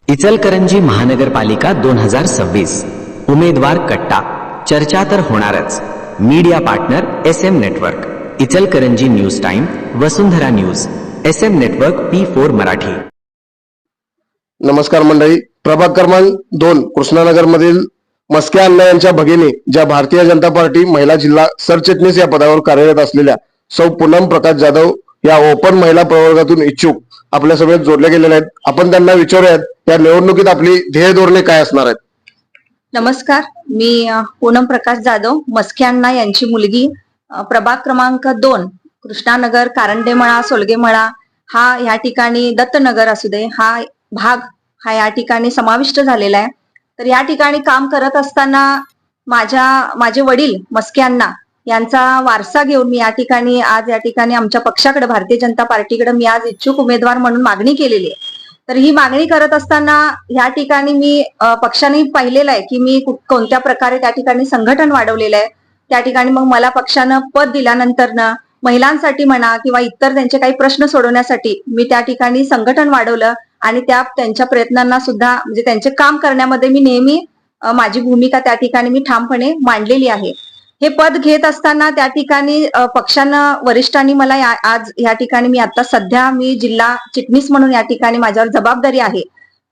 इचलकरंजी महानगरपालिका 2026 उमेदवार कट्टा चर्चा तर होणारच। Media partner SM network, Ichalkaranji news time, Vasundhara news, SM network P4 Marathi. नमस्कार मंडळी, प्रभाग क्रमांक 2 कृष्णानगर मधील मस्के अण्णा यांच्या भगिनी ज्या भारतीय जनता पार्टी महिला जिल्हा सरचिटणीस या पदावर कार्यरत असलेल्या सौ पूनम प्रकाश जाधव या ओपन महिला प्रवर्गातून इच्छुक आपल्या सभेत जोडले गेलेले आहेत। आपण त्यांना विचारूयात या निवडणुकीत आपली ध्येय धोरणे काय असणार आहेत। नमस्कार, मी पूनम प्रकाश जाधव, मस्के अण्णा यांची मुलगी, प्रभाग क्रमांक 2 कृष्णानगर, कारंडेमळा, सोलगेमळा हा या ठिकाणी, दत्तनगर असू दे हा भाग हा या ठिकाणी समाविष्ट झालेला आहे। तर या ठिकाणी काम करत असताना माझे वडील मस्के अण्णा यांचा वारसा घेऊन मी या ठिकाणी आमच्या पक्षाकडे, भारतीय जनता पार्टीकडे मी आज इच्छुक उमेदवार म्हणून मागणी केलेली आहे। तर ही मागणी करत असताना या ठिकाणी मी पक्षाने पाहिलेलं आहे की मी कोणत्या प्रकारे त्या ठिकाणी संघटन वाढवलेलं आहे। त्या ठिकाणी मग मला पक्षानं पद दिल्यानंतर महिलांसाठी म्हणा किंवा इतर त्यांचे काही प्रश्न सोडवण्यासाठी मी त्या ठिकाणी संघटन वाढवलं आणि त्यांच्या प्रयत्नांना सुद्धा म्हणजे त्यांचे काम करण्यामध्ये मी नेहमी माझी भूमिका त्या ठिकाणी मी ठामपणे मांडलेली आहे। हे पद घेत असताना त्या ठिकाणी पक्षानं, वरिष्ठांनी मला आज या ठिकाणी मी आता सध्या मी जिल्हा चिटणीस म्हणून या ठिकाणी माझ्यावर जबाबदारी आहे।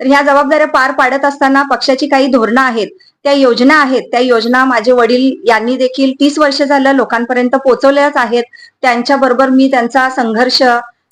तर ह्या जबाबदाऱ्या पार पाडत असताना पक्षाची काही धोरणं आहेत, त्या योजना माझे वडील यांनी देखील 30 वर्ष झालं लोकांपर्यंत पोहोचवल्याच आहेत। त्यांच्याबरोबर मी त्यांचा संघर्ष,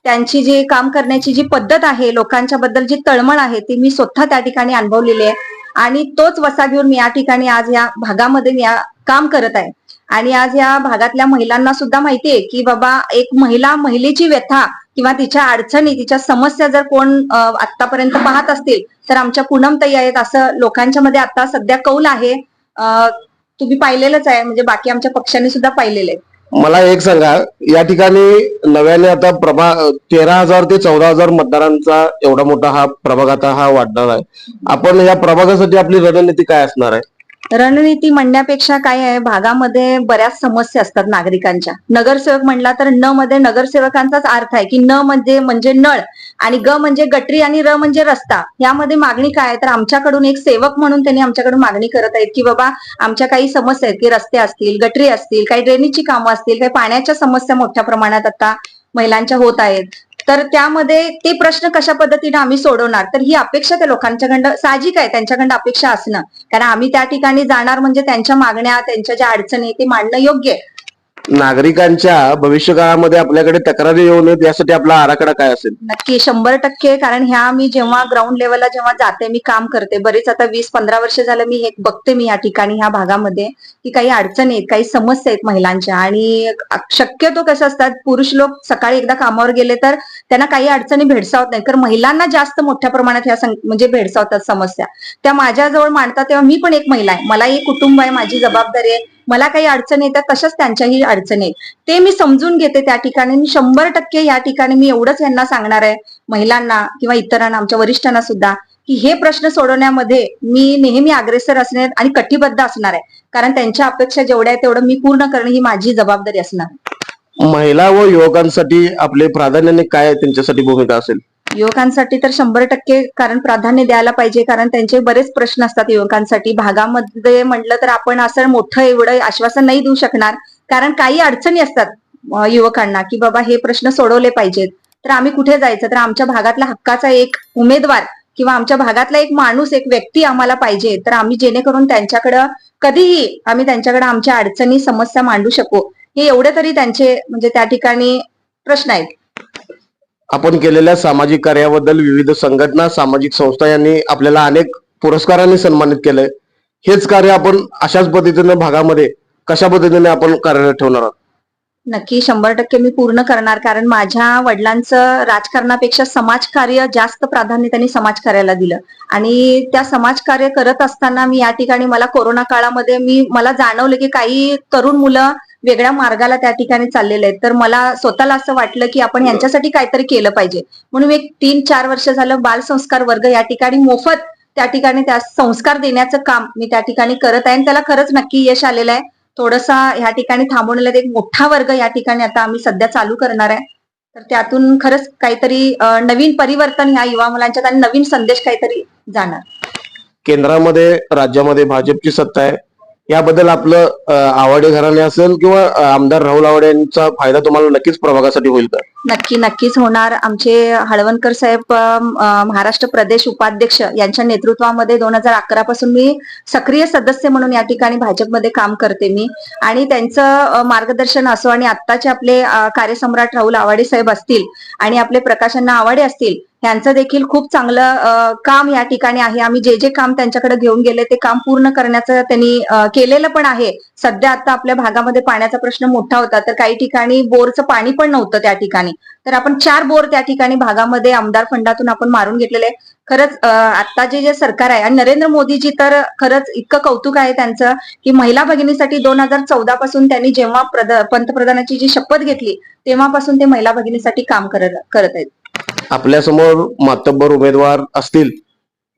त्यांची जी काम करण्याची जी पद्धत आहे, लोकांच्या बद्दल जी तळमळ आहे ती मी स्वतः त्या ठिकाणी अनुभवलेली आहे आणि तोच वसा घेऊन मी या ठिकाणी आज या भागामध्ये मी काम करत आहे। आणि आज या भागातल्या महिलांना सुद्धा माहितीये की बाबा एक महिलेची व्यथा किंवा तिच्या अडचणी, तिच्या समस्या जर कोण आतापर्यंत पाहत असतील तर आमच्या पूनमताई आहेत, असं लोकांच्या मध्ये आता सध्या कौल आहे। तुम्ही पाहिलेलंच आहे, म्हणजे बाकी आमच्या पक्षांनी सुद्धा पाहिलेलं आहे। मला एक सांगा, या ठिकाणी नव्याने आता 13,000 ते 14,000 मतदारांचा एवढा मोठा हा प्रभाग आता हा वाढणार आहे। आपण या प्रभागासाठी आपली रणनीती काय असणार आहे? रणनीती म्हणण्यापेक्षा काय आहे, भागामध्ये बऱ्याच समस्या असतात नागरिकांच्या। नगरसेवक म्हणला तर न मध्ये नगरसेवकांचाच अर्थ आहे की न म्हणजे नळ, आणि ग म्हणजे गटरी, आणि र म्हणजे रस्ता। यामध्ये मागणी काय आहे तर आमच्याकडून एक सेवक म्हणून त्यांनी आमच्याकडून मागणी करत आहेत की बाबा आमच्या काही समस्या आहेत की रस्ते असतील, गटरी असतील, काही ड्रेनेजची कामं असतील, काही पाण्याच्या समस्या मोठ्या प्रमाणात आता महिलांच्या होत आहेत। तर त्यामध्ये ते प्रश्न कशा पद्धतीने आम्ही सोडवणार, तर ही अपेक्षा त्या लोकांच्याकडं साहजिक आहे, त्यांच्याकडं अपेक्षा असणं, कारण आम्ही त्या ठिकाणी जाणार म्हणजे त्यांच्या मागण्या, त्यांच्या ज्या अडचणी ते मांडणं योग्य आहे। नागरिकांच्या भविष्यकाळामध्ये आपल्याकडे तक्रारी येऊ नयेत यासाठी आपला आराखडा काय असेल? नक्की 100%, कारण ह्या मी जेव्हा ग्राउंड लेवलला जेव्हा जाते, मी काम करते, बरेच आता 20-15 वर्ष झालं मी हे बघते मी या ठिकाणी ह्या भागामध्ये की काही अडचणी आहेत, काही समस्या आहेत महिलांच्या। आणि शक्यतो कसं असतात, पुरुष लोक सकाळी एकदा कामावर गेले तर त्यांना काही अडचणी भेडसावत नाही, तर महिलांना जास्त मोठ्या प्रमाणात ह्या म्हणजे भेडसावतात समस्या, त्या माझ्याजवळ मांडतात। तेव्हा मी पण एक महिला आहे, मलाही कुटुंब आहे, माझी जबाबदारी आहे, मला काही अडचणी येतात तशाच त्यांच्याही अडचणी आहेत, ते मी समजून घेते त्या ठिकाणी। 100% या ठिकाणी मी एवढंच यांना सांगणार आहे, महिलांना किंवा इतरांना, आमच्या वरिष्ठांना सुद्धा, की हे प्रश्न सोडवण्यामध्ये मी नेहमी अग्रेसर असणार आणि कटिबद्ध असणार आहे, कारण त्यांच्या अपेक्षा जेवढ्या आहेत तेवढं मी पूर्ण करणं ही माझी जबाबदारी असणार आहे। महिला व युवकांसाठी आपले प्राधान्याने काय त्यांच्यासाठी भूमिका असेल? युवकांसाठी तर 100%, कारण प्राधान्य द्यायला पाहिजे, कारण त्यांचे बरेच प्रश्न असतात युवकांसाठी। भागामध्ये म्हटलं तर आपण असं मोठं एवढं आश्वासन नाही देऊ शकणार, कारण काही अडचणी असतात युवकांना की बाबा हे प्रश्न सोडवले पाहिजेत। तर आम्ही कुठे जायचं, तर आमच्या भागातला हक्काचा एक उमेदवार किंवा आमच्या भागातला एक माणूस, एक व्यक्ती आम्हाला पाहिजे, तर आम्ही जेणेकरून त्यांच्याकडं कधीही आम्ही त्यांच्याकडे आमच्या अडचणी, समस्या मांडू शकू, हे एवढे तरी त्यांचे म्हणजे त्या ठिकाणी प्रश्न आहेत। आपण केलेल्या सामाजिक कार्याबद्दल विविध संघटना, सामाजिक संस्था यांनी आपल्याला अनेक पुरस्कारांनी सन्मानित केलंय। हेच कार्य आपण अशाच पद्धतीने भागामध्ये कशा पद्धतीने आपण कार्यरत ठेवणार आहोत? नक्की 100% मी पूर्ण करणार, कारण माझ्या वडिलांचं राजकारणापेक्षा समाजकार्य जास्त प्राधान्य त्यांनी समाजकार्याला दिलं, आणि त्या समाजकार्य करत असताना मी या ठिकाणी मला कोरोना काळामध्ये मला जाणवलं की काही तरुण मुलं वेगळ्या मार्गाला त्या ठिकाणी चाललेले आहेत, तर मला स्वतःला असं वाटलं की आपण यांच्यासाठी काहीतरी केलं पाहिजे, म्हणून एक 3-4 वर्ष झालं बालसंस्कार वर्ग या ठिकाणी मोफत त्या ठिकाणी त्या संस्कार देण्याचं काम मी त्या ठिकाणी करत आहे, आणि त्याला खरंच नक्की यश आलेलं आहे। थोडंसं या ठिकाणी थांबवलेला एक मोठा वर्ग या ठिकाणी आता आम्ही सध्या चालू करणार आहे, तर त्यातून खरंच काहीतरी नवीन परिवर्तन ह्या युवा मुलांच्यात आणि नवीन संदेश काहीतरी जाणार. केंद्रामध्ये राज्यामध्ये भाजपची सत्ता आहे, याबद्दल आपलं आवाडे घराणे असेल किंवा आमदार राहुल आवाडे यांचा फायदा तुम्हाला नक्कीच प्रभागासाठी होईल का? नक्कीच होणार. आमचे हळवणकर साहेब महाराष्ट्र प्रदेश उपाध्यक्ष यांच्या नेतृत्वामध्ये 2011 पासून मी सक्रिय सदस्य म्हणून या ठिकाणी भाजपमध्ये काम करते मी, आणि त्यांचं मार्गदर्शन असो आणि आत्ताचे आपले कार्यसम्राट राहुल आवाडे साहेब असतील आणि आपले प्रकाश अण्णा आवाडे असतील, यांचं देखील खूप चांगलं काम या ठिकाणी आहे. आम्ही जे काम त्यांच्याकडे घेऊन गेले ते काम पूर्ण करण्याचं त्यांनी केलेलं पण आहे. सध्या आता आपल्या भागामध्ये पाण्याचा प्रश्न मोठा होता, तर काही ठिकाणी बोरचं पाणी पण नव्हतं त्या ठिकाणी, तर आपण 4 बोर त्या ठिकाणी भागामध्ये आमदार फंडातून आपण मारून घेतलेले. खरंच आता जे सरकार आहे आणि नरेंद्र मोदीजी तर खरंच इतकं कौतुक आहे त्यांचं की महिला भगिनीसाठी 2014 पासून त्यांनी जेव्हा पंतप्रधानाची जी शपथ घेतली तेव्हापासून ते महिला भगिनीसाठी काम करत आहेत. आपल्या समोर मातब्बर उमेदवार असतील,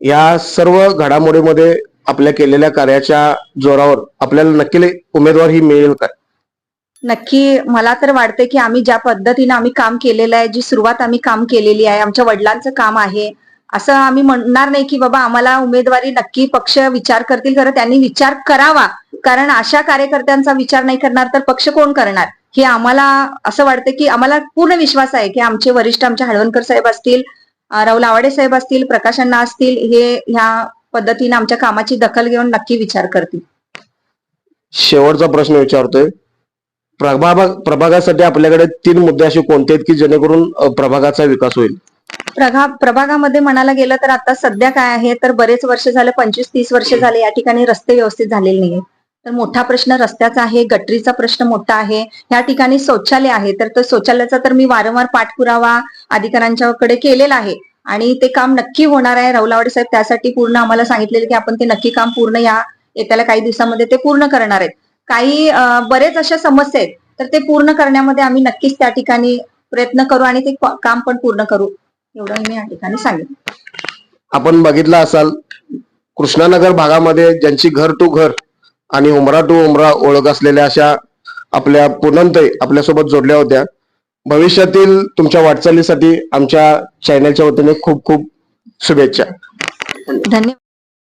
या सर्व घडामोडीमध्ये आपल्या केलेल्या कार्याच्या जोरावर आपल्याला नक्की उमेदवार ही मिळेल का? नक्की मला तर वाटते की आम्ही ज्या पद्धतीने आम्ही काम केलेलं आहे, जी सुरुवात आम्ही काम केलेली आहे, आमच्या वडिलांचं काम आहे, असं आम्ही म्हणणार नाही की बाबा आम्हाला उमेदवारी नक्की पक्ष विचार करतील. खरं त्यांनी विचार करावा, कारण अशा कार्यकर्त्यांचा विचार नाही करणार तर पक्ष कोण करणार, हे आम्हाला असं वाटतं की आम्हाला पूर्ण विश्वास आहे की आमचे वरिष्ठ, आमचे हळवणकर साहेब असतील, राहुल आवाडे साहेब असतील, प्रकाश अण्णा असतील, हे ह्या पद्धतीने आमच्या कामाची दखल घेऊन नक्की विचार करतील. शेवटचा प्रश्न विचारतोय, प्रभागासाठी आपल्याकडे 3 मुद्दे असे कोणते आहेत की जेणेकरून प्रभागाचा विकास होईल? प्रभागामध्ये म्हणायला गेलं तर आता सध्या काय आहे, तर बरेच वर्ष झाले, 25-30 वर्ष झाले या ठिकाणी रस्ते व्यवस्थित झालेले नाहीये. तर मोठा प्रश्न रस्त्याचा आहे, गटरीचा प्रश्न मोठा आहे. या ठिकाणी शौचालय आहे, तर तो शौचालयाचा तर मी वारंवार पाठपुरावा अधिकाऱ्यांच्याकडे केलेला आहे आणि ते काम नक्की होणार आहे. राहुल आवाडे साहेब त्यासाठी पूर्ण आम्हाला सांगितलेले की आपण ते नक्की काम पूर्ण येत्या काही दिवसामध्ये ते पूर्ण करणार आहेत. काही बरेच अशा समस्या आहेत, तर ते पूर्ण करण्यामध्ये आम्ही नक्कीच त्या ठिकाणी प्रयत्न करू आणि ते काम पण पूर्ण करू, एवढं मी या ठिकाणी सांगेन. आपण बघितलं असाल, कृष्णानगर भागामध्ये ज्यांची घर टू घर आणि उमरा टू उमरा ओळख असलेल्या अशा आपल्या पूनमताई आपल्यासोबत जोडल्या होत्या. भविष्यातील तुमच्या वाटचालीसाठी आमच्या चॅनलच्या वतीने खूप खूप शुभेच्छा. धन्यवाद.